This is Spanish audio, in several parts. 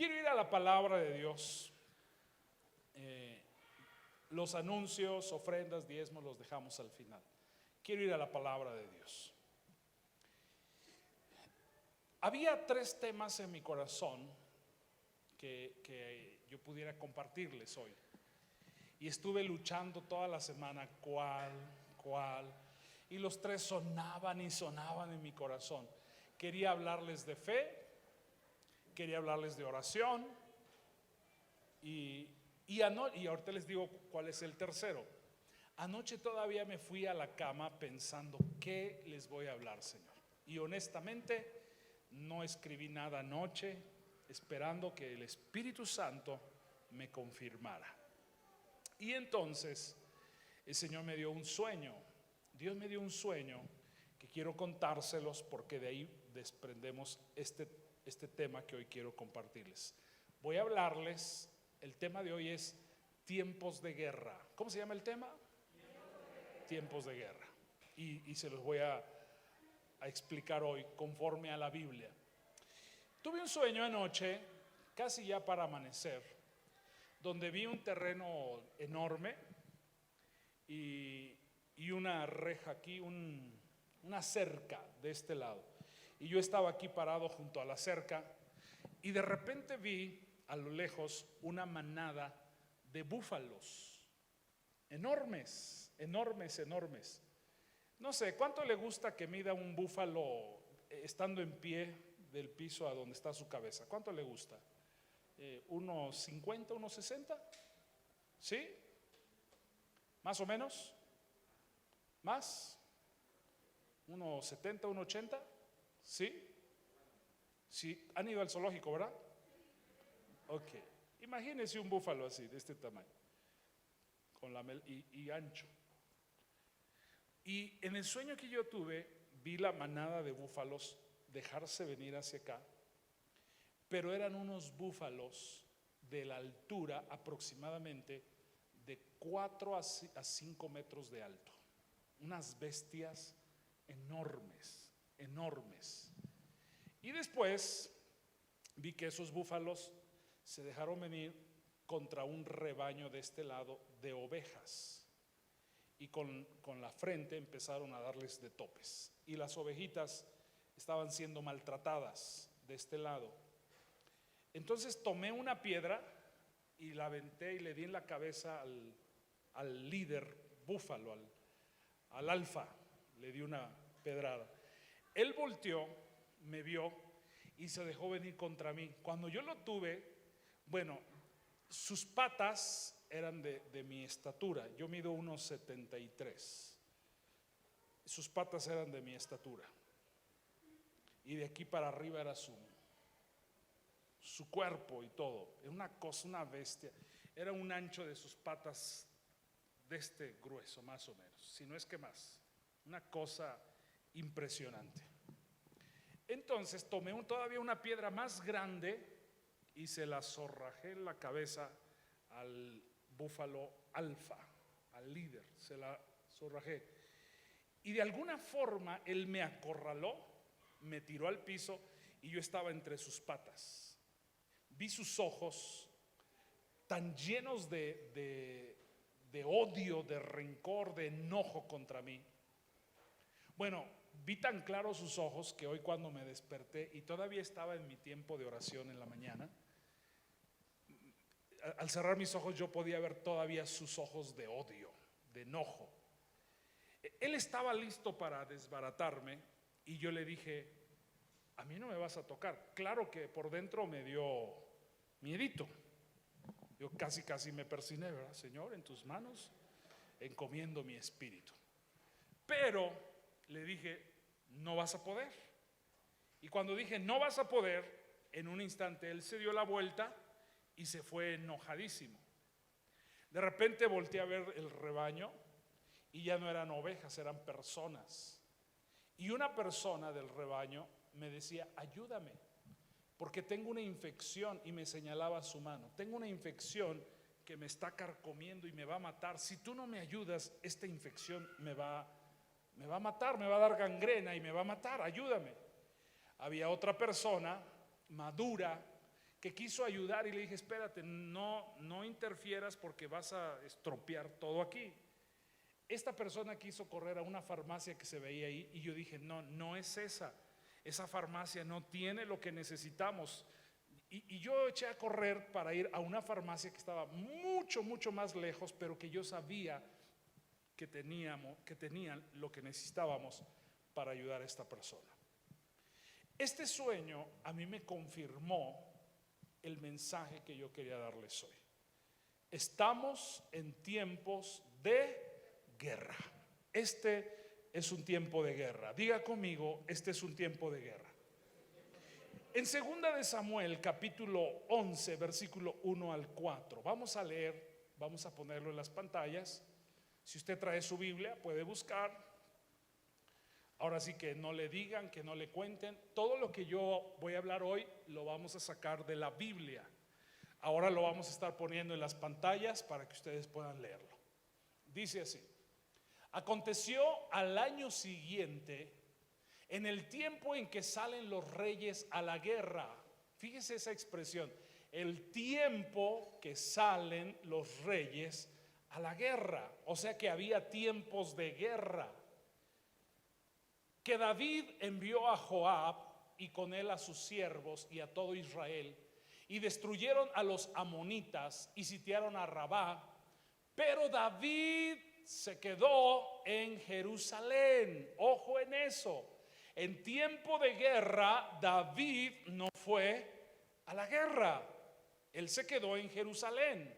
Quiero ir a la palabra de Dios. Los anuncios, ofrendas, diezmos los dejamos al final. Quiero ir a la palabra de Dios. Había 3 temas en mi corazón que yo pudiera compartirles hoy. Y estuve luchando toda la semana, ¿cuál? Y los 3 sonaban y sonaban en mi corazón. Quería hablarles de fe, quería hablarles de oración y ahorita les digo cuál es el tercero. Anoche todavía me fui a la cama pensando, ¿qué les voy a hablar, Señor? Y honestamente no escribí nada anoche, esperando que el Espíritu Santo me confirmara. Y entonces el Señor me dio un sueño. Dios me dio un sueño que quiero contárselos, porque de ahí desprendemos este tema que hoy quiero compartirles. Voy a hablarles, el tema de hoy es tiempos de guerra. ¿Cómo se llama el tema? Tiempos de guerra. Y se los voy a explicar hoy conforme a la Biblia. Tuve un sueño anoche, casi ya para amanecer, donde vi un terreno enorme y una reja aquí, una cerca de este lado. Y yo estaba aquí parado junto a la cerca y de repente vi a lo lejos una manada de búfalos, enormes. No sé, ¿cuánto le gusta que mida un búfalo estando en pie del piso a donde está su cabeza? ¿Cuánto le gusta? ¿Unos 50, unos 60? ¿Sí? ¿Más o menos? ¿Más? ¿Unos 70, unos 80? ¿Sí? ¿Sí? ¿Han ido al zoológico, verdad? Ok. Imagínense un búfalo así, de este tamaño, con y ancho. Y en el sueño que yo tuve, vi la manada de búfalos dejarse venir hacia acá, pero eran unos búfalos de la altura aproximadamente de 4 a 5 metros de alto. Unas bestias enormes. Y después vi que esos búfalos se dejaron venir contra un rebaño de este lado de ovejas. Y con la frente empezaron a darles de topes. Y las ovejitas estaban siendo maltratadas de este lado. Entonces tomé una piedra y la aventé y le di en la cabeza al líder búfalo, al alfa. Le di una pedrada. Él volteó, me vio y se dejó venir contra mí. Cuando yo lo tuve, bueno, sus patas eran de mi estatura. Yo mido 1,73. Sus patas eran de mi estatura. Y de aquí para arriba era su cuerpo y todo. Era una cosa, una bestia. Era un ancho de sus patas de este grueso, más o menos, si no es que más. Una cosa impresionante. Entonces tomé todavía una piedra más grande y se la zorrajé en la cabeza al búfalo alfa, al líder. Se la zorrajé. Y de alguna forma él me acorraló, me tiró al piso y yo estaba entre sus patas. Vi sus ojos tan llenos de odio, de rencor, de enojo contra mí. Bueno, vi tan claro sus ojos que hoy, cuando me desperté y todavía estaba en mi tiempo de oración en la mañana, al cerrar mis ojos yo podía ver todavía sus ojos de odio, de enojo. Él estaba listo para desbaratarme y yo le dije: a mí no me vas a tocar. Claro que por dentro me dio miedito. Yo casi me persigné, ¿verdad? Señor, en tus manos encomiendo mi espíritu. Pero le dije: no vas a poder. Y cuando dije no vas a poder, en un instante él se dio la vuelta y se fue enojadísimo. De repente volteé a ver el rebaño y ya no eran ovejas, eran personas. Y una persona del rebaño me decía: ayúdame, porque tengo una infección, y me señalaba su mano. Tengo una infección que me está carcomiendo y me va a matar. Si tú no me ayudas, esta infección me va a matar, me va a dar gangrena y me va a matar, ayúdame. Había otra persona madura que quiso ayudar y le dije, espérate, no interfieras porque vas a estropear todo aquí. Esta persona quiso correr a una farmacia que se veía ahí y yo dije, no es esa farmacia no tiene lo que necesitamos. Y yo eché a correr para ir a una farmacia que estaba mucho más lejos, pero que yo sabía que tenían lo que necesitábamos para ayudar a esta persona. Este sueño a mí me confirmó el mensaje que yo quería darles hoy. Estamos en tiempos de guerra. Este es un tiempo de guerra. Diga conmigo, este es un tiempo de guerra. En 2 de Samuel, capítulo 11, versículo 1 al 4. Vamos a leer, vamos a ponerlo en las pantallas. Si usted trae su Biblia, puede buscar. Ahora sí que no le digan, que no le cuenten. Todo lo que yo voy a hablar hoy lo vamos a sacar de la Biblia. Ahora lo vamos a estar poniendo en las pantallas para que ustedes puedan leerlo. Dice así: aconteció al año siguiente, en el tiempo en que salen los reyes a la guerra. Fíjese esa expresión, el tiempo que salen los reyes a la guerra. O sea que había tiempos de guerra. Que David envió a Joab y con él a sus siervos y a todo Israel, y destruyeron a los amonitas y sitiaron a Rabá. Pero David se quedó en Jerusalén. Ojo en eso. En tiempo de guerra, David no fue a la guerra. Él se quedó en Jerusalén.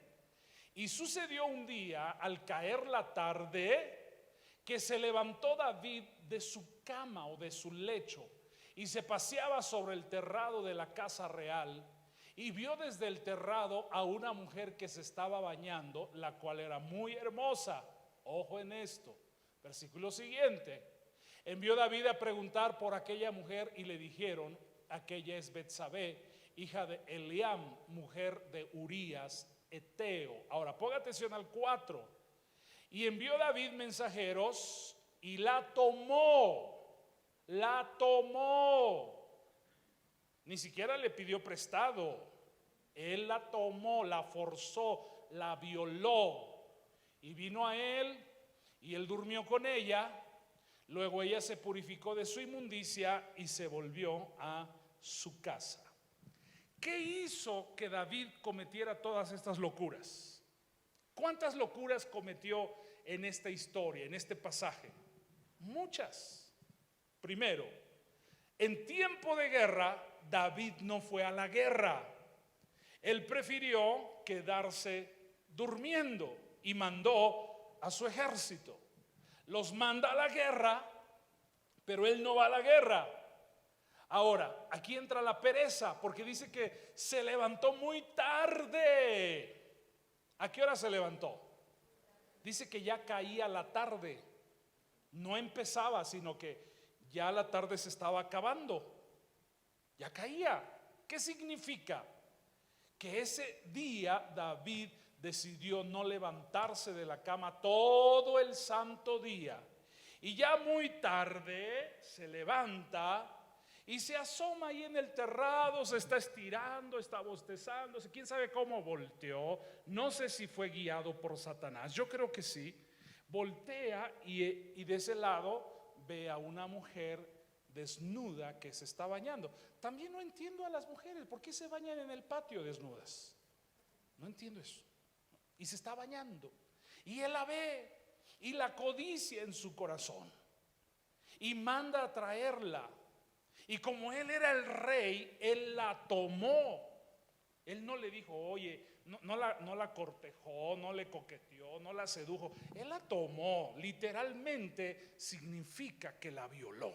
Y sucedió un día, al caer la tarde, que se levantó David de su cama o de su lecho y se paseaba sobre el terrado de la casa real, y vio desde el terrado a una mujer que se estaba bañando, la cual era muy hermosa. Ojo en esto. Versículo siguiente. Envió David a preguntar por aquella mujer y le dijeron: aquella es Betsabé, hija de Eliam, mujer de Urías Eteo. Ahora ponga atención al 4. Y envió David mensajeros y la tomó. Ni siquiera le pidió prestado. Él la tomó, la forzó, la violó. Y vino a él y él durmió con ella. Luego ella se purificó de su inmundicia y se volvió a su casa. ¿Qué hizo que David cometiera todas estas locuras? ¿Cuántas locuras cometió en esta historia, en este pasaje? Muchas. Primero, en tiempo de guerra, David no fue a la guerra. Él prefirió quedarse durmiendo y mandó a su ejército. Los manda a la guerra, pero él no va a la guerra. Ahora, aquí entra la pereza, porque dice que se levantó muy tarde. ¿A qué hora se levantó? Dice que ya caía la tarde. No empezaba, sino que ya la tarde se estaba acabando. Ya caía. ¿Qué significa? Que ese día David decidió no levantarse de la cama todo el santo día. Y ya muy tarde se levanta y se asoma ahí en el terrado, se está estirando, está bostezando, quién sabe cómo volteó. No sé si fue guiado por Satanás, yo creo que sí. Voltea y de ese lado ve a una mujer desnuda que se está bañando. También no entiendo a las mujeres, ¿por qué se bañan en el patio desnudas? No entiendo eso. Y se está bañando y él la ve y la codicia en su corazón y manda a traerla. Y como él era el rey, él la tomó. Él no le dijo, oye, no la cortejó, no le coqueteó, no la sedujo. Él la tomó. Literalmente significa que la violó.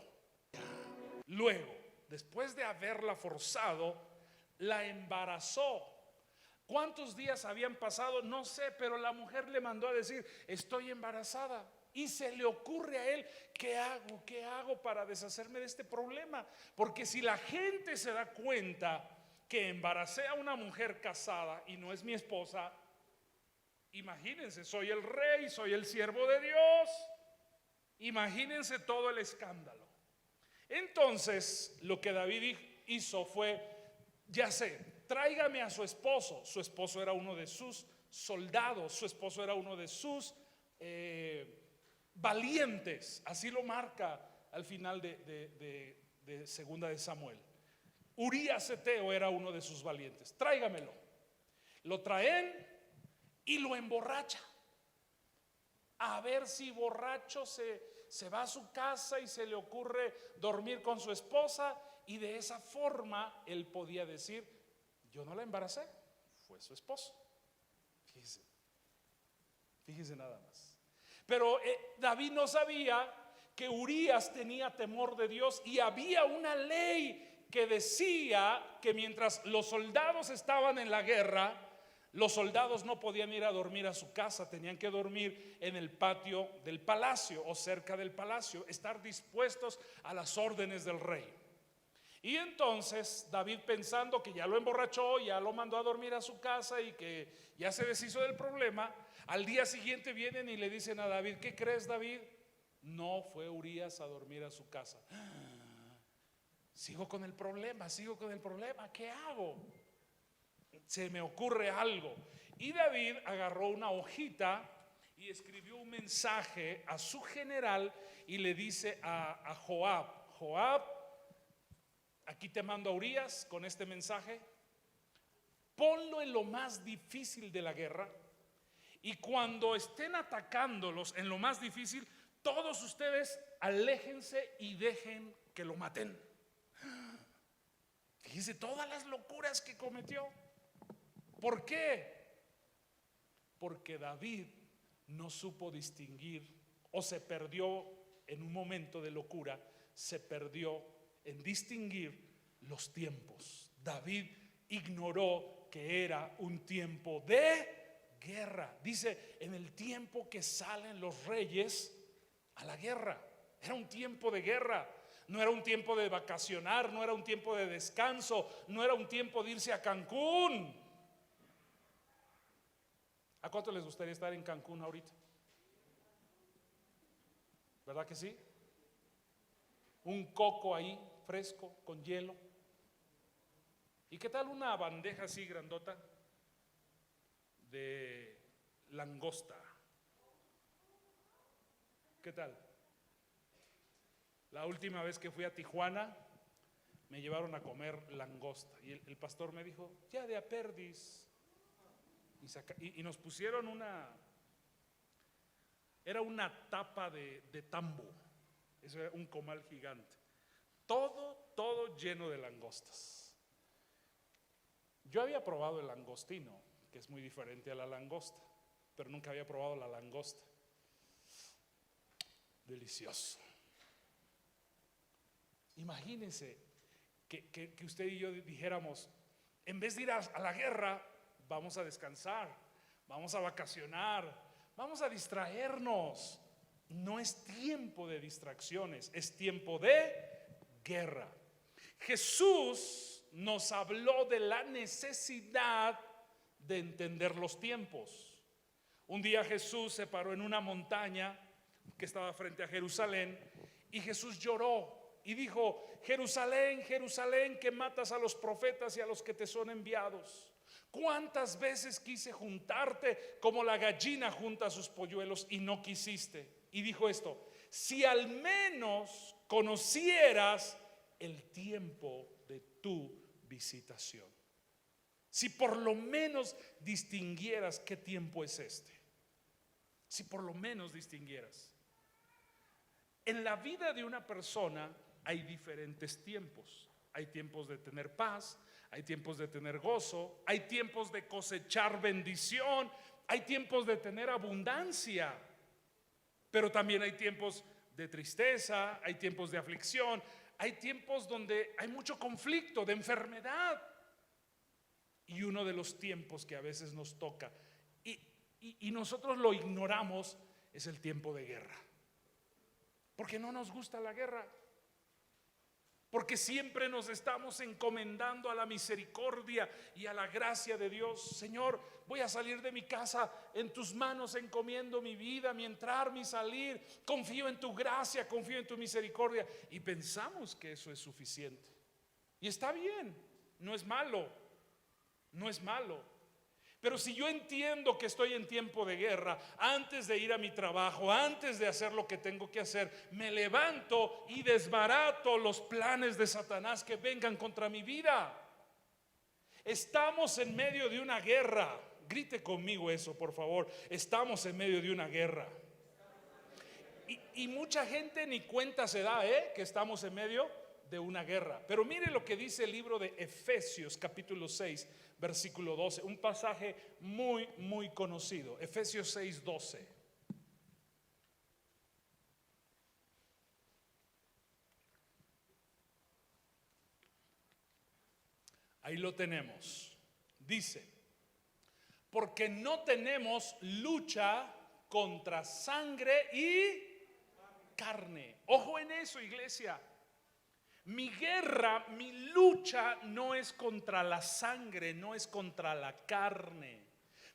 Luego, después de haberla forzado, la embarazó. ¿Cuántos días habían pasado? No sé, pero la mujer le mandó a decir, estoy embarazada. Y se le ocurre a él, ¿qué hago? ¿Qué hago para deshacerme de este problema? Porque si la gente se da cuenta que embaracé a una mujer casada y no es mi esposa, imagínense, soy el rey, soy el siervo de Dios. Imagínense todo el escándalo. Entonces, lo que David hizo fue, ya sé, tráigame a su esposo. Su esposo era uno de sus soldados, su esposo era uno de sus valientes. Así lo marca al final de segunda de Samuel. Urías Eteo era uno de sus valientes. Tráigamelo. Lo traen y lo emborracha. A ver si borracho se va a su casa y se le ocurre dormir con su esposa, y de esa forma él podía decir: yo no la embaracé, fue su esposo. Fíjese nada más. Pero David no sabía que Urías tenía temor de Dios, y había una ley que decía que mientras los soldados estaban en la guerra, los soldados no podían ir a dormir a su casa, tenían que dormir en el patio del palacio o cerca del palacio, estar dispuestos a las órdenes del rey. Y entonces David, pensando que ya lo emborrachó, ya lo mandó a dormir a su casa y que ya se deshizo del problema, al día siguiente vienen y le dicen a David: ¿qué crees, David? No fue Urías a dormir a su casa. Sigo con el problema, ¿qué hago? Se me ocurre algo. Y David agarró una hojita y escribió un mensaje a su general y le dice a Joab: Joab, aquí te mando a Urías con este mensaje, ponlo en lo más difícil de la guerra, y cuando estén atacándolos en lo más difícil, todos ustedes aléjense y dejen que lo maten. Fíjense todas las locuras que cometió. ¿Por qué? Porque David no supo distinguir, o se perdió en un momento de locura, se perdió en distinguir los tiempos. David ignoró que era un tiempo de guerra. Dice: en el tiempo que salen los reyes a la guerra. Era un tiempo de guerra. No era un tiempo de vacacionar, no era un tiempo de descanso, no era un tiempo de irse a Cancún. ¿A cuánto les gustaría estar en Cancún ahorita? ¿Verdad que sí? Un coco ahí fresco con hielo. ¿Y qué tal una bandeja así grandota de langosta? ¿Qué tal? La última vez que fui a Tijuana me llevaron a comer langosta y el pastor me dijo: ya de a perdis. Y nos pusieron era una tapa de tambo. Eso era un comal gigante, todo lleno de langostas. Yo había probado el langostino, que es muy diferente a la langosta, pero nunca había probado la langosta. Delicioso. Imagínense que usted y yo dijéramos: en vez de ir a la guerra, vamos a descansar, vamos a vacacionar, vamos a distraernos. No es tiempo de distracciones, es tiempo de guerra. Jesús nos habló de la necesidad de entender los tiempos. Un día Jesús se paró en una montaña que estaba frente a Jerusalén, y Jesús lloró y dijo: Jerusalén, Jerusalén, que matas a los profetas y a los que te son enviados. ¿Cuántas veces quise juntarte como la gallina junta sus polluelos y no quisiste? Y dijo esto: si al menos conocieras el tiempo de tu visitación, si por lo menos distinguieras qué tiempo es este, si por lo menos distinguieras. En la vida de una persona hay diferentes tiempos. Hay tiempos de tener paz, hay tiempos de tener gozo, hay tiempos de cosechar bendición, hay tiempos de tener abundancia, pero también hay tiempos de tristeza, hay tiempos de aflicción, hay tiempos donde hay mucho conflicto, de enfermedad. Y uno de los tiempos que a veces nos toca y nosotros lo ignoramos es el tiempo de guerra, porque no nos gusta la guerra. Porque siempre nos estamos encomendando a la misericordia y a la gracia de Dios. Señor, voy a salir de mi casa, en tus manos encomiendo mi vida, mi entrar, mi salir. Confío en tu gracia, confío en tu misericordia. Y pensamos que eso es suficiente. Y está bien, no es malo. no es malo. Pero si yo entiendo que estoy en tiempo de guerra, antes de ir a mi trabajo, antes de hacer lo que tengo que hacer, me levanto y desbarato los planes de Satanás que vengan contra mi vida. Estamos en medio de una guerra. Grite conmigo eso, por favor. Estamos en medio de una guerra. Y mucha gente ni cuenta se da, que estamos en medio de una guerra. Pero mire lo que dice el libro de Efesios capítulo 6 versículo 12, un pasaje muy conocido. Efesios 6, 12. Ahí lo tenemos. Dice: porque no tenemos lucha contra sangre y carne. Ojo en eso, iglesia. Mi guerra, mi lucha no es contra la sangre, no es contra la carne.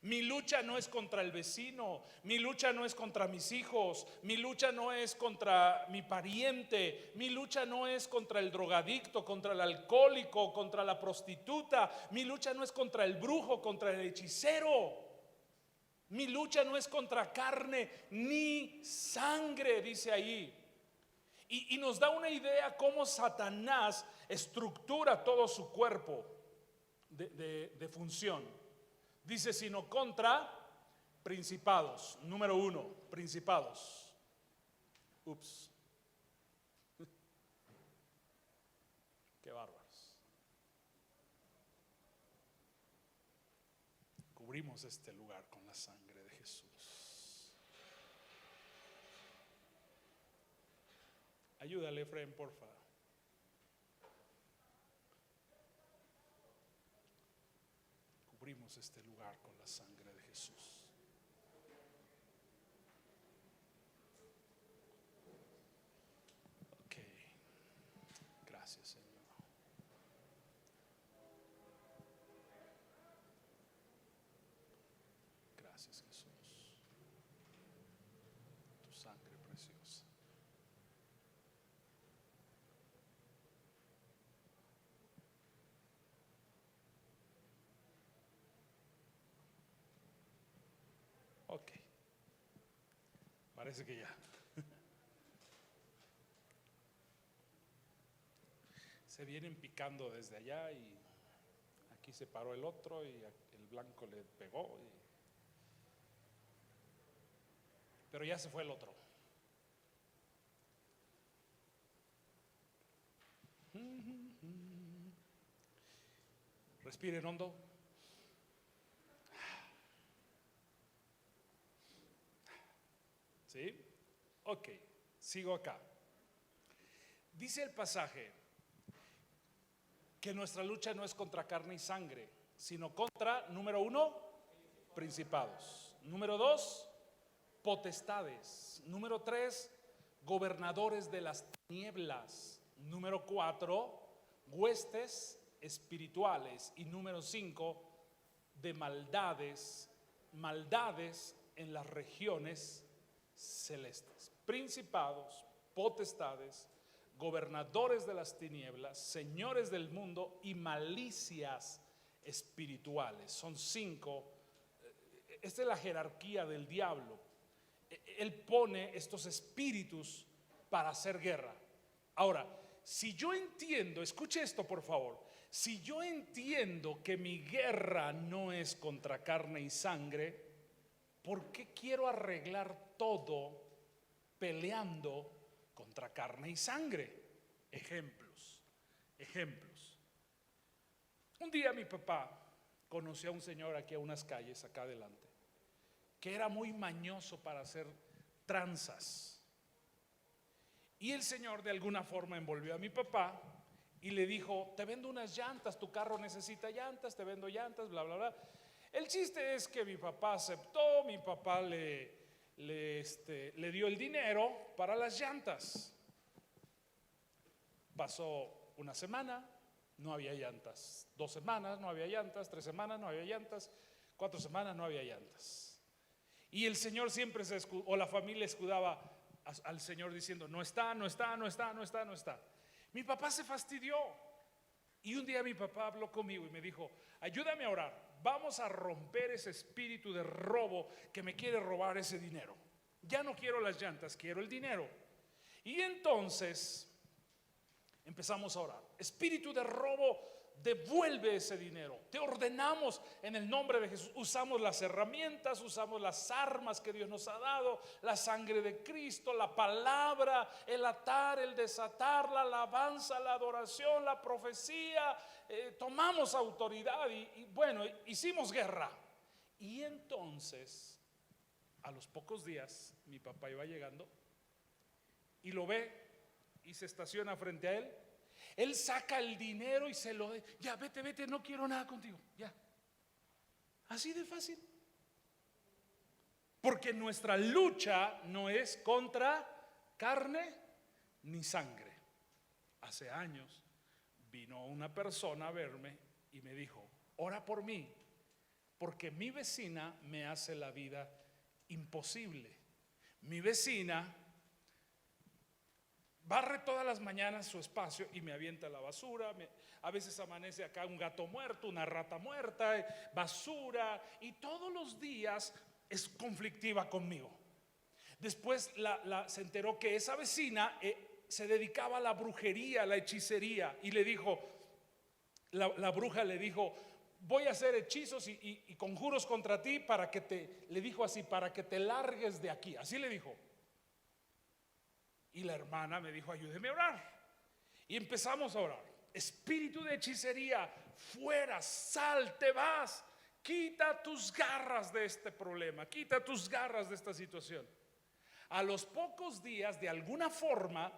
Mi lucha no es contra el vecino, mi lucha no es contra mis hijos, mi lucha no es contra mi pariente, mi lucha no es contra el drogadicto, contra el alcohólico, contra la prostituta, mi lucha no es contra el brujo, contra el hechicero. Mi lucha no es contra carne ni sangre, dice ahí. Y nos da una idea cómo Satanás estructura todo su cuerpo de función. Dice: sino contra principados. Número 1, principados. Ups. Qué bárbaros. Cubrimos este lugar con la sangre de Jesús. Ayúdale, Efraín, porfa. Cubrimos este lugar con la sangre de Jesús. Ok. Gracias, Señor. Gracias, Jesús. Tu sangre preciosa. Ok, parece que ya. Se vienen picando desde allá y aquí se paró el otro y el blanco le pegó. Pero ya se fue el otro. Respiren hondo. ¿Sí? Ok, sigo acá. Dice el pasaje que nuestra lucha no es contra carne y sangre, sino contra, número 1, principados. Número 2, potestades. Número 3, gobernadores de las tinieblas. Número 4, huestes espirituales. Y número 5, de maldades en las regiones celestes. Principados, potestades, gobernadores de las tinieblas, señores del mundo y malicias espirituales. Son 5. Esta es la jerarquía del diablo. Él pone estos espíritus para hacer guerra. Ahora, si yo entiendo, escuche esto por favor, si yo entiendo que mi guerra no es contra carne y sangre, ¿por qué quiero arreglar todo peleando contra carne y sangre? Ejemplos. Un día mi papá conoció a un señor aquí a unas calles, acá adelante, que era muy mañoso para hacer tranzas. Y el señor de alguna forma envolvió a mi papá y le dijo: te vendo unas llantas, tu carro necesita llantas, te vendo llantas, bla, bla, bla. El chiste es que mi papá aceptó, mi papá le dio el dinero para las llantas. Pasó una semana, no había llantas. 2 semanas, no había llantas. 3 semanas, no había llantas. 4 semanas, no había llantas. Y el señor siempre o la familia escudaba al señor diciendo: no está. Mi papá se fastidió Y un día mi papá habló conmigo y me dijo: ayúdame a orar, vamos a romper ese espíritu de robo que me quiere robar ese dinero. Ya no quiero las llantas, quiero el dinero. Y entonces empezamos a orar: espíritu de robo, devuelve ese dinero. Te ordenamos en el nombre de Jesús. Usamos las herramientas, usamos las armas que Dios nos ha dado, la sangre de Cristo, la palabra, el atar, el desatar, la alabanza, la adoración, la profecía. Tomamos autoridad y bueno, hicimos guerra. Y entonces, a los pocos días, mi papá iba llegando y lo ve y se estaciona frente a él. Él saca el dinero y se lo da. Ya, vete, no quiero nada contigo. Ya. Así de fácil. Porque nuestra lucha no es contra carne ni sangre. Hace años vino una persona a verme y me dijo: ora por mí, porque mi vecina me hace la vida imposible. Mi vecina barre todas las mañanas su espacio y me avienta la basura. A veces amanece acá un gato muerto, una rata muerta, basura, y todos los días es conflictiva conmigo. Después se enteró que esa vecina se dedicaba a la brujería, a la hechicería, y le dijo, la bruja le dijo: voy a hacer hechizos y conjuros contra ti para que le dijo así, para que te largues de aquí. Así le dijo. Y la hermana me dijo: ayúdeme a orar. Y empezamos a orar: espíritu de hechicería, fuera, sal, te vas. Quita tus garras de este problema, quita tus garras de esta situación. A los pocos días, de alguna forma,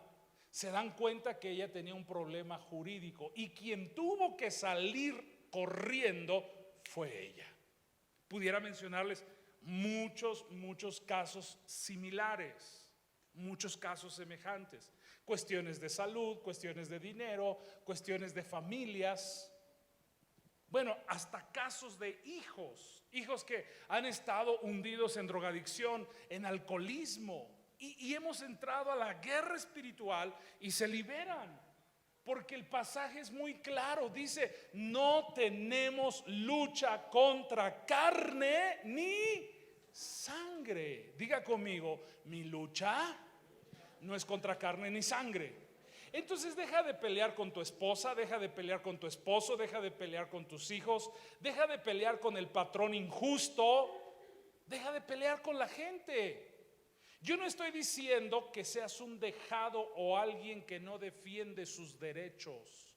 se dan cuenta que ella tenía un problema jurídico y quien tuvo que salir corriendo fue ella. Pudiera mencionarles muchos casos similares. Muchos casos semejantes, cuestiones de salud, cuestiones de dinero, cuestiones de familias, bueno, hasta casos de hijos que han estado hundidos en drogadicción, en alcoholismo, y hemos entrado a la guerra espiritual y se liberan, porque el pasaje es muy claro, dice: no tenemos lucha contra carne ni sangre. Diga conmigo: mi lucha no es contra carne ni sangre. Entonces deja de pelear con tu esposa, deja de pelear con tu esposo, deja de pelear con tus hijos, deja de pelear con el patrón injusto, deja de pelear con la gente. Yo no estoy diciendo que seas un dejado o alguien que no defiende sus derechos.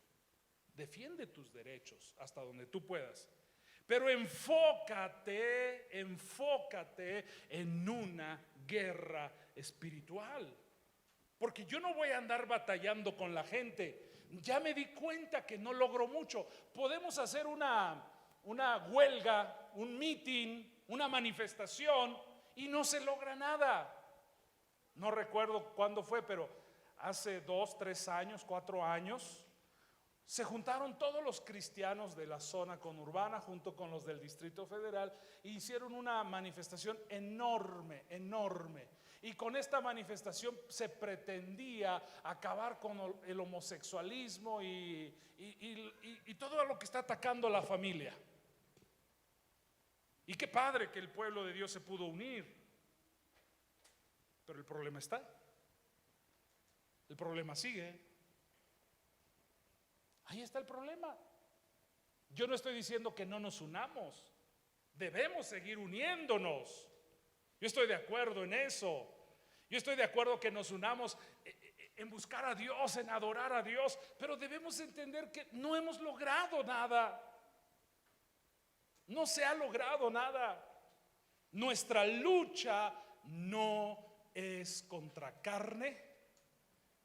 Defiende tus derechos hasta donde tú puedas. Pero enfócate en una guerra espiritual. Porque yo no voy a andar batallando con la gente. Ya me di cuenta que no logro mucho. Podemos hacer una huelga, un meeting, una manifestación y no se logra nada. No recuerdo cuándo fue, pero hace 2, 3 años, 4 años, se juntaron todos los cristianos de la zona conurbana junto con los del Distrito Federal e hicieron una manifestación enorme. Y con esta manifestación se pretendía acabar con el homosexualismo y todo lo que está atacando a la familia. Y qué padre que el pueblo de Dios se pudo unir. Pero el problema está. El problema sigue. Ahí está el problema. Yo no estoy diciendo que no nos unamos. Debemos seguir uniéndonos. Yo estoy de acuerdo en eso. Yo estoy de acuerdo que nos unamos en buscar a Dios, en adorar a Dios. Pero debemos entender que no hemos logrado nada. No se ha logrado nada. Nuestra lucha no es contra carne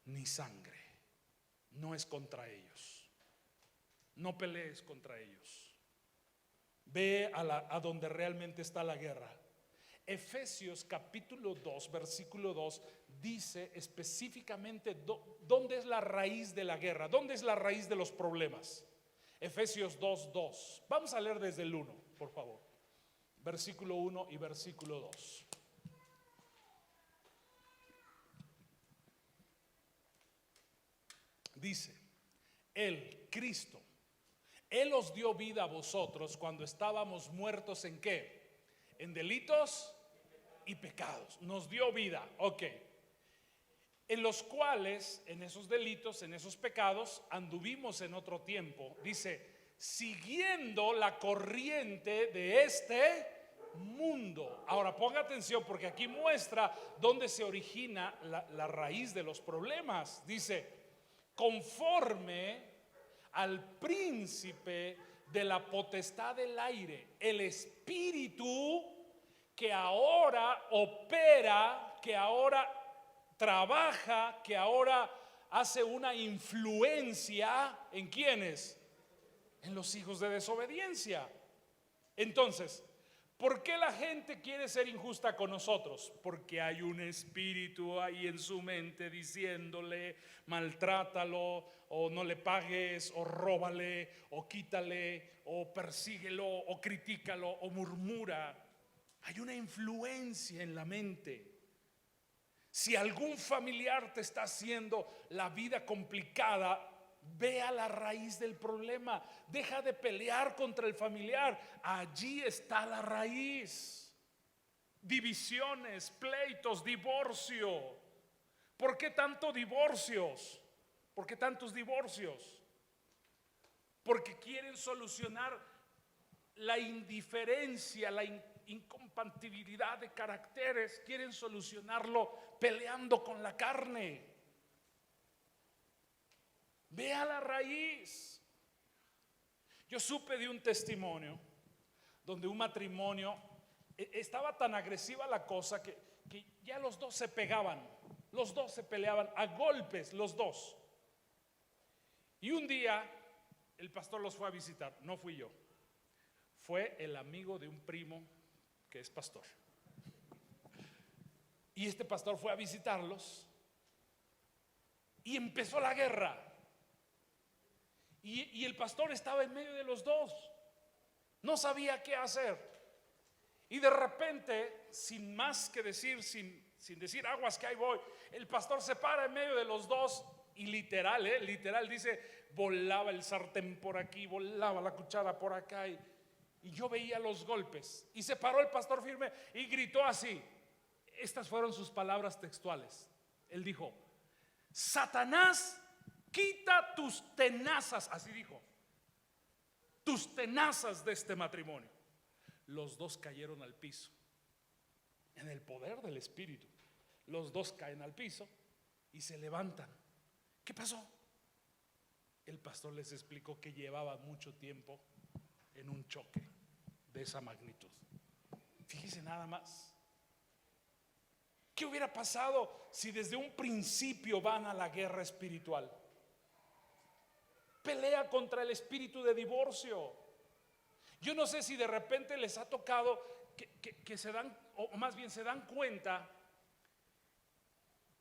ni sangre. No es contra ellos. No pelees contra ellos. Ve a donde realmente está la guerra. Efesios capítulo 2, versículo 2 dice específicamente dónde es la raíz de la guerra, dónde es la raíz de los problemas. Efesios 2:2. Vamos a leer desde el 1, por favor. Versículo 1 y versículo 2. Dice: Él, Cristo, Él os dio vida a vosotros cuando estábamos muertos ¿en qué? En delitos y pecados. Nos dio vida, ok. En los cuales, en esos delitos, en esos pecados, anduvimos en otro tiempo. Dice, siguiendo la corriente de este mundo. Ahora ponga atención porque aquí muestra dónde se origina la raíz de los problemas. Dice, conforme al príncipe de la potestad del aire, el espíritu que ahora opera, que ahora trabaja, que ahora hace una influencia ¿en quiénes? En los hijos de desobediencia. Entonces, ¿por qué la gente quiere ser injusta con nosotros? Porque hay un espíritu ahí en su mente diciéndole, maltrátalo, o no le pagues, o róbale, o quítale, o persíguelo, o critícalo, o murmura. Hay una influencia en la mente. Si algún familiar te está haciendo la vida complicada, ve a la raíz del problema. Deja de pelear contra el familiar. Allí está la raíz. Divisiones, pleitos, divorcio. ¿Por qué tantos divorcios? ¿Por qué tantos divorcios? Porque quieren solucionar la indiferencia, la incompatibilidad de caracteres. Quieren solucionarlo peleando con la carne. Ve a la raíz. Yo supe de un testimonio donde un matrimonio estaba tan agresiva la cosa que ya los dos se pegaban, los dos se peleaban a golpes, los dos. Y un día el pastor los fue a visitar, no fui yo, fue el amigo de un primo que es pastor. Y este pastor fue a visitarlos y empezó la guerra. Y el pastor estaba en medio de los dos, no sabía qué hacer. Y de repente, sin más que decir, sin decir aguas que ahí voy, el pastor se para en medio de los dos y literal dice, volaba el sartén por aquí, volaba la cuchara por acá y yo veía los golpes. Y se paró el pastor firme y gritó así. Estas fueron sus palabras textuales. Él dijo, Satanás, quita tus tenazas, así dijo, tus tenazas de este matrimonio. Los dos cayeron al piso. En el poder del Espíritu, los dos caen al piso y se levantan. ¿Qué pasó? El pastor les explicó que llevaba mucho tiempo en un choque de esa magnitud. Fíjese nada más. ¿Qué hubiera pasado si desde un principio van a la guerra espiritual? Pelea contra el espíritu de divorcio. Yo no sé si de repente les ha tocado que se dan, o más bien se dan cuenta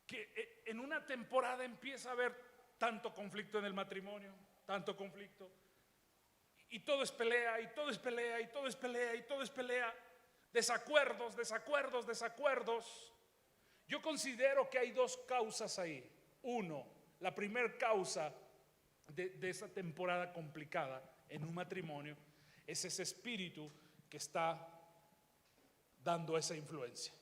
que en una temporada empieza a haber tanto conflicto en el matrimonio, tanto conflicto, y todo es pelea, y todo es pelea, y todo es pelea, y todo es pelea, desacuerdos. Yo considero que hay dos causas ahí. Uno, la primera causa de esa temporada complicada en un matrimonio es ese espíritu que está dando esa influencia.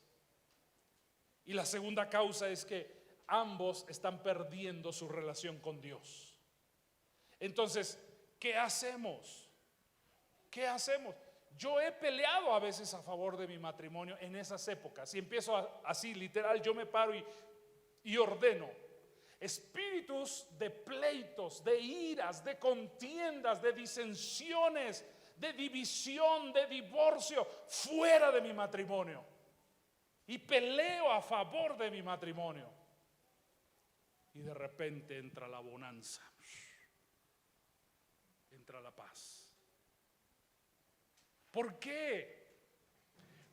Y la segunda causa es que ambos están perdiendo su relación con Dios. Entonces, ¿qué hacemos? ¿Qué hacemos? Yo he peleado a veces a favor de mi matrimonio en esas épocas. Y empiezo así, literal, yo me paro y ordeno. Espíritus de pleitos, de iras, de contiendas, de disensiones, de división, de divorcio, fuera de mi matrimonio. Y peleo a favor de mi matrimonio. Y de repente entra la bonanza, entra la paz. ¿Por qué?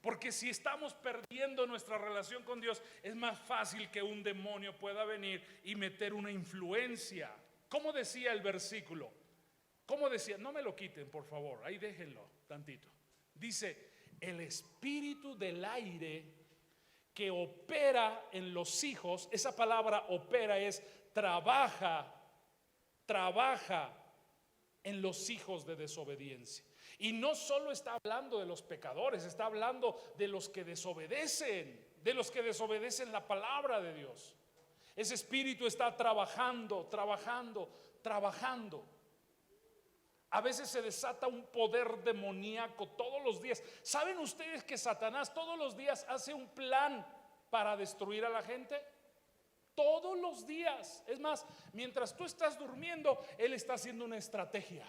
Porque si estamos perdiendo nuestra relación con Dios, es más fácil que un demonio pueda venir y meter una influencia. ¿Cómo decía el versículo? ¿Cómo decía? No me lo quiten, por favor, ahí déjenlo tantito. Dice, el espíritu del aire que opera en los hijos, esa palabra opera es trabaja en los hijos de desobediencia. Y no solo está hablando de los pecadores, está hablando de los que desobedecen, la palabra de Dios. Ese espíritu está trabajando. A veces se desata un poder demoníaco todos los días. ¿Saben ustedes que Satanás todos los días hace un plan para destruir a la gente? Todos los días. Es más, mientras tú estás durmiendo, él está haciendo una estrategia.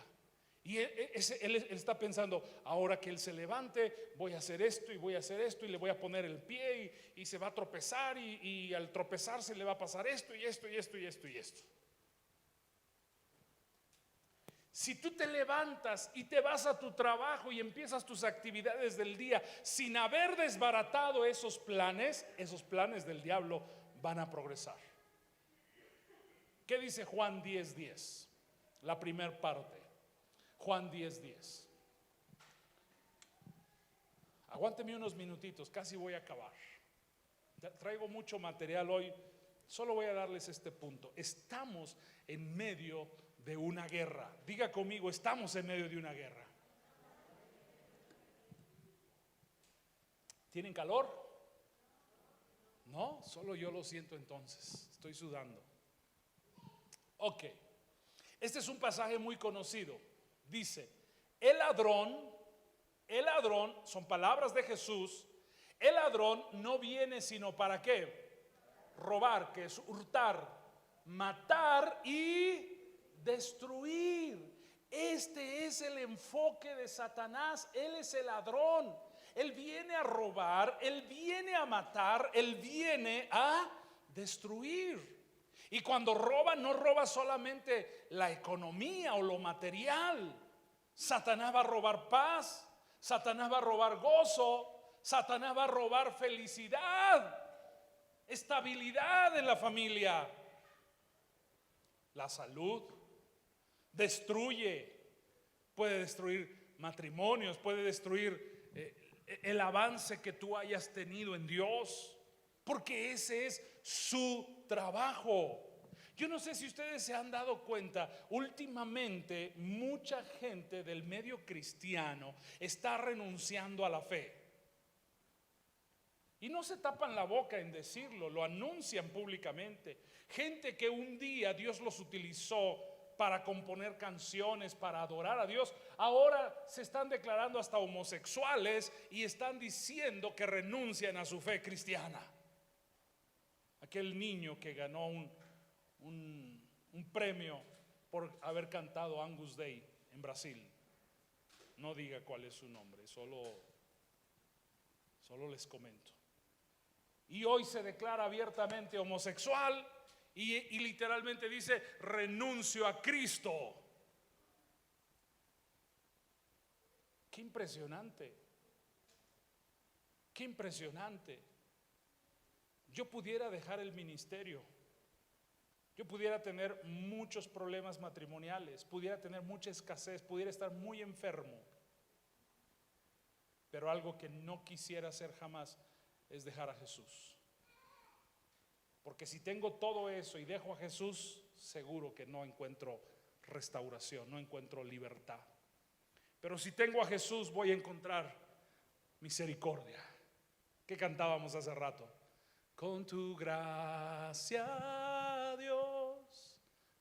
Y él está pensando, ahora que él se levante, voy a hacer esto y voy a hacer esto y le voy a poner el pie y se va a tropezar y al tropezarse le va a pasar esto y esto y esto y esto y esto. Si tú te levantas y te vas a tu trabajo y empiezas tus actividades del día sin haber desbaratado esos planes del diablo van a progresar. ¿Qué dice Juan 10:10? La primera parte. Juan 10:10. Aguánteme unos minutitos, casi voy a acabar. Traigo mucho material hoy, solo voy a darles este punto. Estamos en medio de una guerra. Diga conmigo, estamos en medio de una guerra. ¿Tienen calor? No, solo yo lo siento entonces, estoy sudando. Ok, este es un pasaje muy conocido. Dice, el ladrón, son palabras de Jesús, el ladrón no viene sino para ¿qué? Robar, que es hurtar, matar y destruir. Este es el enfoque de Satanás. Él es el ladrón. Él viene a robar, él viene a matar, él viene a destruir. Y cuando roba, no roba solamente la economía o lo material. Satanás va a robar paz, Satanás va a robar gozo, Satanás va a robar felicidad, estabilidad en la familia, la salud. Destruye, puede destruir matrimonios, puede destruir el avance que tú hayas tenido en Dios, porque ese es su trabajo. Yo no sé si ustedes se han dado cuenta, últimamente mucha gente del medio cristiano está renunciando a la fe. Y no se tapan la boca en decirlo, lo anuncian públicamente. Gente que un día Dios los utilizó para componer canciones, para adorar a Dios, ahora se están declarando hasta homosexuales y están diciendo que renuncian a su fe cristiana. Aquel niño que ganó un premio por haber cantado Angus Day en Brasil, no diga cuál es su nombre, solo les comento. Y hoy se declara abiertamente homosexual y literalmente dice, renuncio a Cristo. Qué impresionante, qué impresionante. Yo pudiera dejar el ministerio, yo pudiera tener muchos problemas matrimoniales, pudiera tener mucha escasez, pudiera estar muy enfermo, pero algo que no quisiera hacer jamás es dejar a Jesús. Porque si tengo todo eso y dejo a Jesús, seguro que no encuentro restauración, no encuentro libertad. Pero si tengo a Jesús, voy a encontrar misericordia. ¿Qué cantábamos hace rato? Con tu gracia, Dios,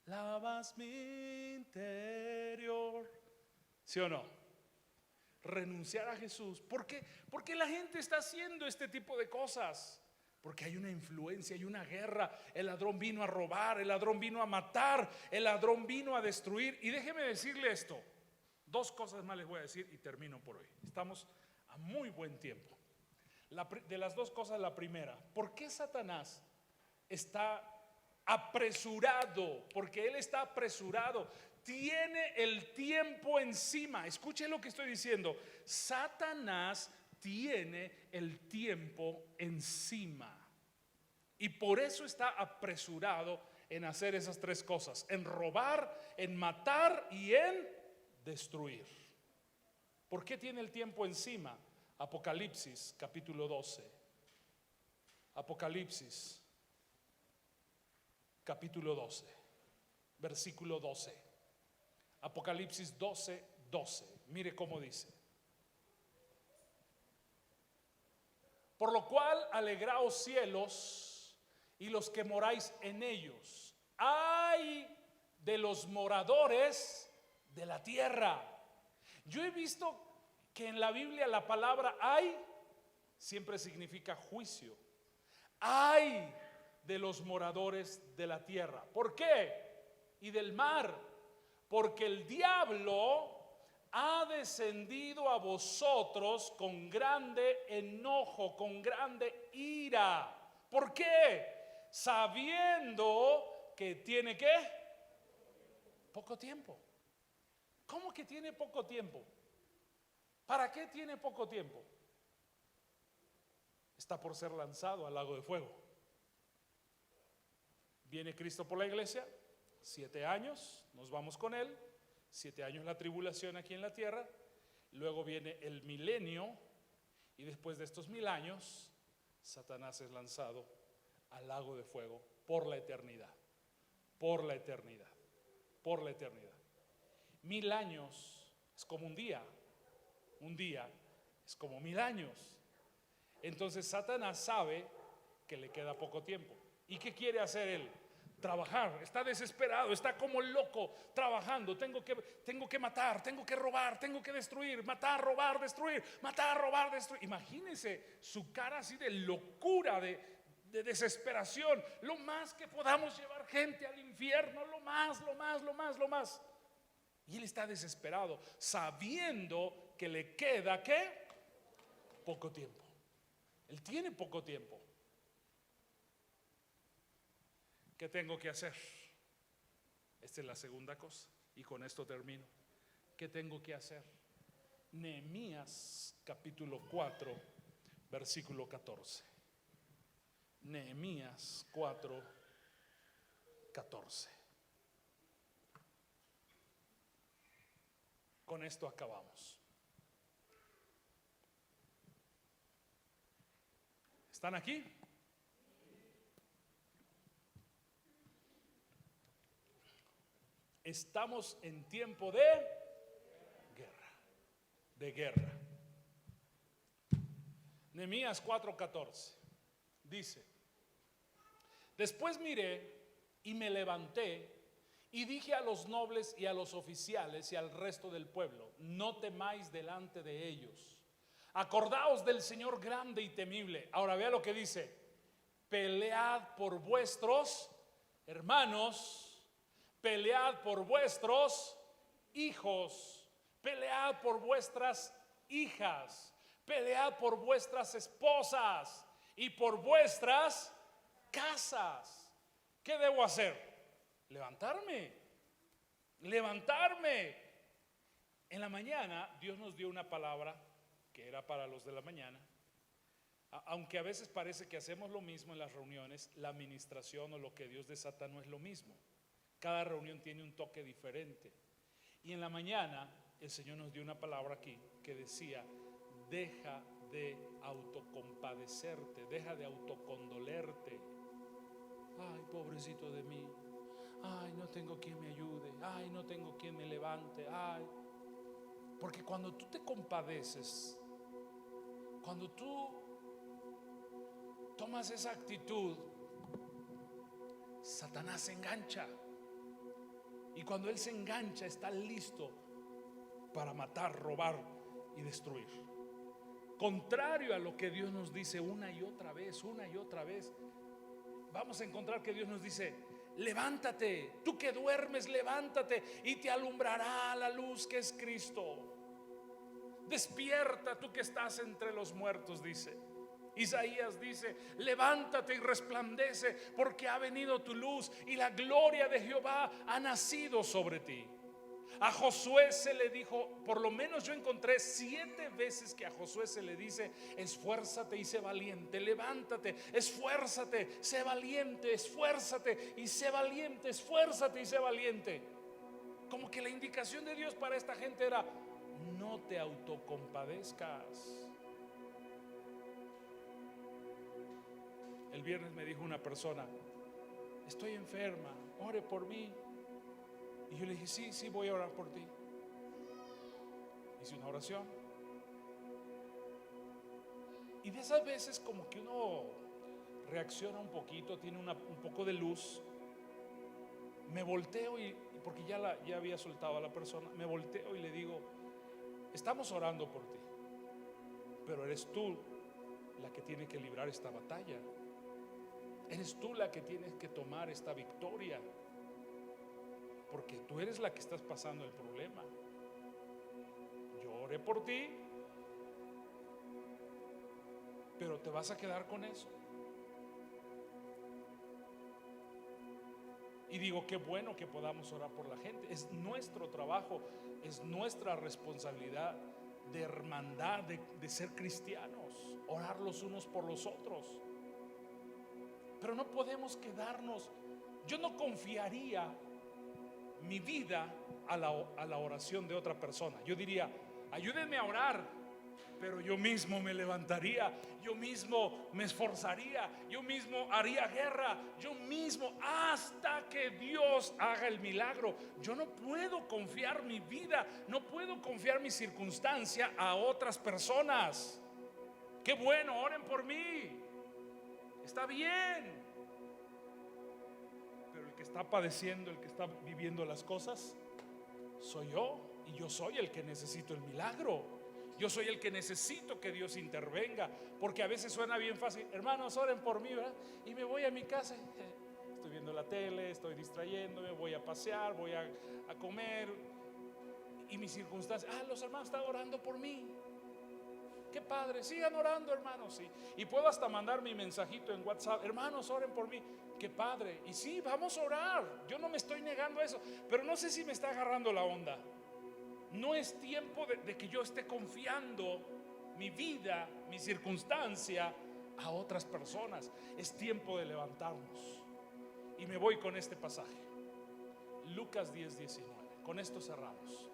lavas mi interior. ¿Sí o no? Renunciar a Jesús. ¿Por qué? Porque la gente está haciendo este tipo de cosas. Porque hay una influencia, hay una guerra. El ladrón vino a robar, el ladrón vino a matar, el ladrón vino a destruir. Y déjeme decirle esto, dos cosas más les voy a decir y termino por hoy. Estamos a muy buen tiempo. De las dos cosas, la primera, ¿por qué Satanás está apresurado? Porque él está apresurado, tiene el tiempo encima. Escuche lo que estoy diciendo. Satanás tiene el tiempo encima y por eso está apresurado en hacer esas tres cosas: en robar, en matar y en destruir. ¿Por qué tiene el tiempo encima? Apocalipsis capítulo 12. Apocalipsis capítulo 12, versículo 12. Apocalipsis 12:12. Mire cómo dice: por lo cual alegraos cielos y los que moráis en ellos. Ay de los moradores de la tierra. Yo he visto que en la Biblia la palabra ay siempre significa juicio. Ay de los moradores de la tierra. ¿Por qué? Y del mar. Porque el diablo ha descendido a vosotros con grande enojo, con grande ira. ¿Por qué? Sabiendo que tiene ¿qué? Poco tiempo. ¿Cómo que tiene poco tiempo? ¿Para qué tiene poco tiempo? Está por ser lanzado al lago de fuego. Viene Cristo por la iglesia, 7 años, nos vamos con Él, 7 años la tribulación aquí en la tierra, luego viene el milenio y después de estos 1000 años, Satanás es lanzado al lago de fuego por la eternidad, por la eternidad, por la eternidad. 1000 años es como un día es como 1000 años. Entonces Satanás sabe que le queda poco tiempo. ¿Y qué quiere hacer él? Trabajar. Está desesperado, está como loco trabajando. Tengo que matar, tengo que robar, tengo que destruir, matar, robar, destruir, matar, robar, destruir. Imagínense su cara así de locura, de desesperación. Lo más que podamos llevar gente al infierno, lo más. Y él está desesperado, sabiendo que le queda ¿qué? Poco tiempo. Él tiene poco tiempo. ¿Qué tengo que hacer? Esta es la segunda cosa y con esto termino. ¿Qué tengo que hacer? Nehemías capítulo 4 versículo 14. Nehemías 4, 14. Con esto acabamos. ¿Están aquí? Estamos en tiempo de guerra. Nehemías 4:14 dice: después miré y me levanté y dije a los nobles y a los oficiales y al resto del pueblo: no temáis delante de ellos. Acordaos del Señor grande y temible. Ahora vea lo que dice: pelead por vuestros hermanos, pelead por vuestros hijos, pelead por vuestras hijas, pelead por vuestras esposas y por vuestras casas. ¿Qué debo hacer? Levantarme. En la mañana Dios nos dio una palabra que era para los de la mañana. Aunque a veces parece que hacemos lo mismo en las reuniones, la administración o lo que Dios desata no es lo mismo. Cada reunión tiene un toque diferente. Y en la mañana el Señor nos dio una palabra aquí que decía: deja de autocompadecerte, deja de autocondolerte. Ay, pobrecito de mí. Ay, no tengo quien me ayude. Ay, no tengo quien me levante. Ay. Porque cuando tú te compadeces, cuando tú tomas esa actitud, Satanás se engancha. Y cuando él se engancha, está listo para matar, robar y destruir. Contrario a lo que Dios nos dice una y otra vez, vamos a encontrar que Dios nos dice: levántate, tú que duermes, levántate y te alumbrará la luz que es Cristo. Despierta, tú que estás entre los muertos, dice. Isaías dice: levántate y resplandece, porque ha venido tu luz y la gloria de Jehová ha nacido sobre ti. A Josué se le dijo, por lo menos yo encontré 7 veces que a Josué se le dice: esfuérzate y sé valiente, levántate, esfuérzate, sé valiente, esfuérzate y sé valiente, esfuérzate y sé valiente. Como que la indicación de Dios para esta gente era: no te autocompadezcas. El viernes me dijo una persona: estoy enferma, ore por mí. Y yo le dije, sí, voy a orar por ti. Hice una oración. Y de esas veces como que uno reacciona un poquito, tiene un poco de luz. Me volteo y porque ya había soltado a la persona, me volteo y le digo, estamos orando por ti, pero eres tú la que tiene que librar esta batalla. Eres tú la que tienes que tomar esta victoria, porque tú eres la que estás pasando el problema. Yo oré por ti, pero te vas a quedar con eso. Y digo, qué bueno que podamos orar por la gente. Es nuestro trabajo, es nuestra responsabilidad de hermandad, de ser cristianos, orar los unos por los otros. Pero no podemos quedarnos. Yo no confiaría mi vida a la oración de otra persona. Yo diría, ayúdenme a orar, pero yo mismo me levantaría, yo mismo me esforzaría, yo mismo haría guerra, yo mismo, hasta que Dios haga el milagro. Yo no puedo confiar mi vida, no puedo confiar mi circunstancia a otras personas. Qué bueno, oren por mí, está bien, pero el que está padeciendo, el que está viviendo las cosas, soy yo. Y yo soy el que necesito el milagro. Yo soy el que necesito que Dios intervenga. Porque a veces suena bien fácil, hermanos, oren por mí, ¿verdad? Y me voy a mi casa, estoy viendo la tele, estoy distrayéndome, voy a pasear, voy a comer. Y mis circunstancias, los hermanos están orando por mí. Qué padre, sigan orando, hermanos, sí. Y puedo hasta mandar mi mensajito en WhatsApp, hermanos, oren por mí. Qué padre. Y sí, vamos a orar. Yo no me estoy negando a eso, pero no sé si me está agarrando la onda. No es tiempo de que yo esté confiando mi vida, mi circunstancia a otras personas. Es tiempo de levantarnos. Y me voy con este pasaje, Lucas 10:19. Con esto cerramos.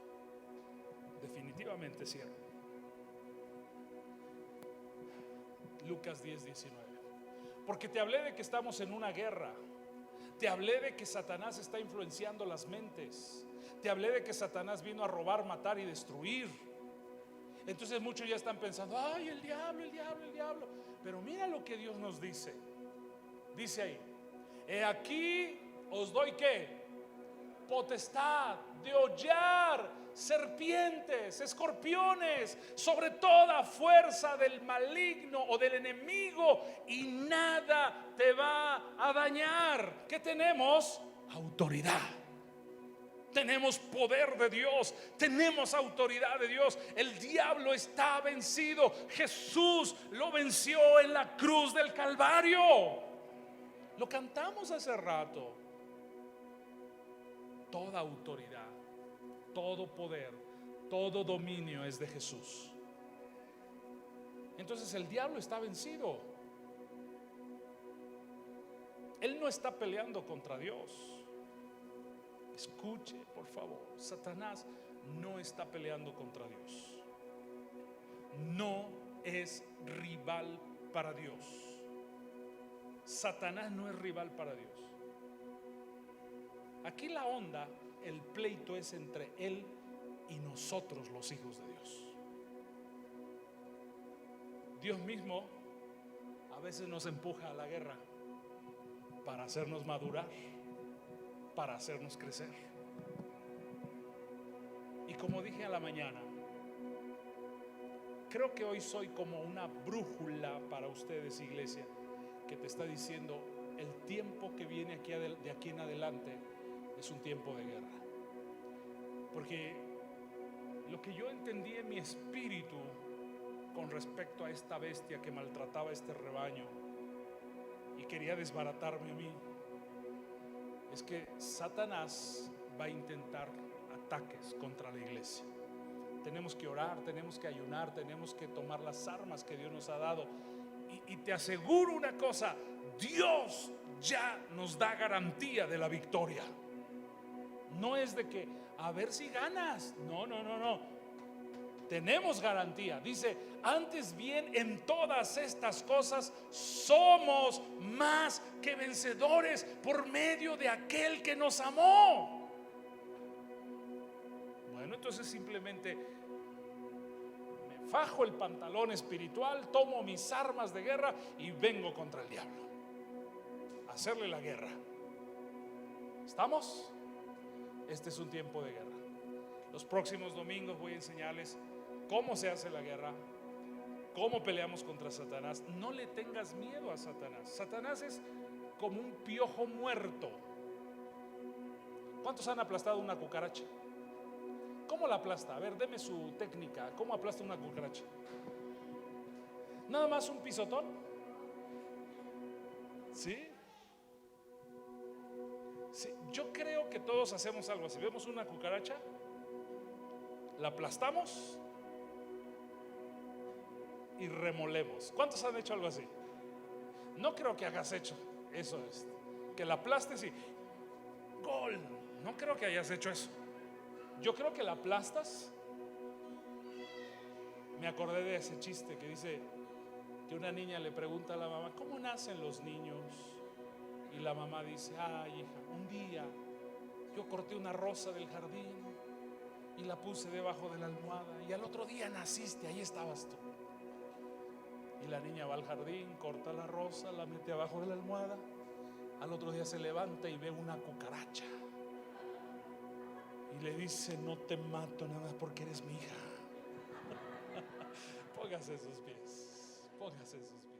Definitivamente cierro. Lucas 10:19. Porque te hablé de que estamos en una guerra. Te hablé de que Satanás está influenciando las mentes. Te hablé de que Satanás vino a robar, matar y destruir. Entonces muchos ya están pensando, ay, el diablo. Pero mira lo que Dios nos dice. Dice ahí, he aquí os doy ¿qué? Potestad de hollar serpientes, escorpiones, sobre toda fuerza del maligno o del enemigo, y nada te va a dañar. ¿Qué tenemos? Autoridad. Tenemos poder de Dios, tenemos autoridad de Dios. El diablo está vencido. Jesús lo venció en la cruz del Calvario. Lo cantamos hace rato. Toda autoridad, todo poder, todo dominio es de Jesús. Entonces el diablo está vencido. Él no está peleando contra Dios. Escuche, por favor, Satanás no está peleando contra Dios. No es rival para Dios. Satanás no es rival para Dios. Aquí la onda, el pleito es entre él y nosotros, los hijos de Dios. Dios mismo a veces nos empuja a la guerra para hacernos madurar, para hacernos crecer. Y como dije a la mañana, creo que hoy soy como una brújula para ustedes, iglesia, que te está diciendo el tiempo que viene de aquí en adelante es un tiempo de guerra. Porque lo que yo entendí en mi espíritu con respecto a esta bestia que maltrataba este rebaño y quería desbaratarme a mí, es que Satanás va a intentar ataques contra la iglesia. Tenemos que orar, tenemos que ayunar, tenemos que tomar las armas que Dios nos ha dado. Y te aseguro una cosa, Dios ya nos da garantía de la victoria. No es de que a ver si ganas. No. Tenemos garantía. Dice, antes bien, en todas estas cosas somos más que vencedores por medio de aquel que nos amó. entonces simplemente me fajo el pantalón espiritual, tomo mis armas de guerra y vengo contra el diablo, a hacerle la guerra. ¿Estamos? Este es un tiempo de guerra. Los próximos domingos voy a enseñarles cómo se hace la guerra, cómo peleamos contra Satanás. No le tengas miedo a Satanás. Satanás es como un piojo muerto. ¿Cuántos han aplastado una cucaracha? ¿Cómo la aplasta? A ver, deme su técnica. ¿Cómo aplasta una cucaracha? ¿Nada más un pisotón? ¿Sí? Sí, yo creo que todos hacemos algo así. Vemos una cucaracha, la aplastamos y remolemos. ¿Cuántos han hecho algo así? No creo que hagas hecho eso, que la aplastes y gol. No creo que hayas hecho eso. Yo creo que la aplastas. Me acordé de ese chiste que dice que una niña le pregunta a la mamá: ¿cómo nacen los niños? Y la mamá dice: ay, hija, un día yo corté una rosa del jardín y la puse debajo de la almohada, y al otro día naciste, ahí estabas tú. Y la niña va al jardín, corta la rosa, la mete abajo de la almohada. Al otro día se levanta y ve una cucaracha y le dice: no te mato nada más porque eres mi hija. Póngase sus pies, póngase sus pies.